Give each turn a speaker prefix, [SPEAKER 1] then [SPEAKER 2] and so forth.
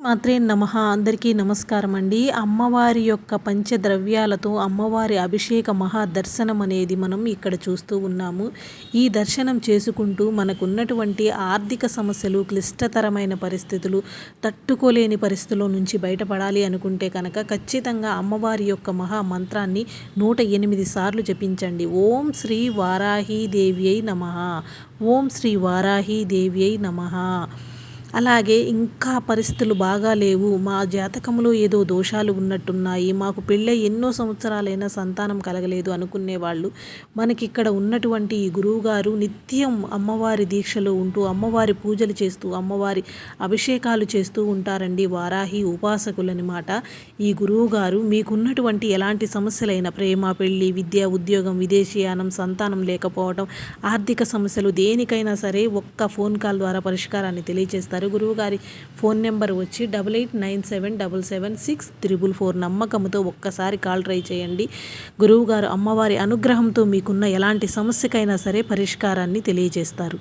[SPEAKER 1] మాత్రే నమః. అందరికీ నమస్కారం అండి. అమ్మవారి యొక్క పంచద్రవ్యాలతో అమ్మవారి అభిషేక మహా దర్శనం అనేది మనం ఇక్కడ చూస్తూ ఉన్నాము. ఈ దర్శనం చేసుకుంటూ మనకున్నటువంటి ఆర్థిక సమస్యలు, క్లిష్టతరమైన పరిస్థితులు, తట్టుకోలేని పరిస్థితుల నుంచి బయటపడాలి అనుకుంటే కనుక ఖచ్చితంగా అమ్మవారి యొక్క మహా మంత్రాన్ని 108 సార్లు జపించండి. ఓం శ్రీ వారాహీ దేవ్యై నమః, ఓం శ్రీ వారాహీ దేవ్యై నమః. అలాగే ఇంకా పరిస్థితులు బాగా లేవు, మా జాతకంలో ఏదో దోషాలు ఉన్నట్టున్నాయి, మాకు పెళ్ళై ఎన్నో సంవత్సరాలైనా సంతానం కలగలేదు అనుకునే వాళ్ళు మనకి ఇక్కడ ఉన్నటువంటి ఈ గురువుగారు నిత్యం అమ్మవారి దీక్షలో ఉంటూ అమ్మవారి పూజలు చేస్తూ అమ్మవారి అభిషేకాలు చేస్తూ ఉంటారండి. వారాహి ఉపాసకులనమాట ఈ గురువుగారు. మీకున్నటువంటి ఎలాంటి సమస్యలైన ప్రేమ, పెళ్ళి, విద్య, ఉద్యోగం, విదేశీయానం, సంతానం లేకపోవడం, ఆర్థిక సమస్యలు దేనికైనా సరే ఒక్క ఫోన్ కాల్ ద్వారా పరిష్కారాన్ని తెలియజేస్తారు. గురువుగారి ఫోన్ నెంబర్ వచ్చి 8897776444. నమ్మకంతో ఒక్కసారి కాల్ ట్రై చేయండి. గురువుగారు అమ్మవారి అనుగ్రహంతో మీకున్న ఎలాంటి సమస్యకైనా సరే పరిష్కారాన్ని తెలియజేస్తారు.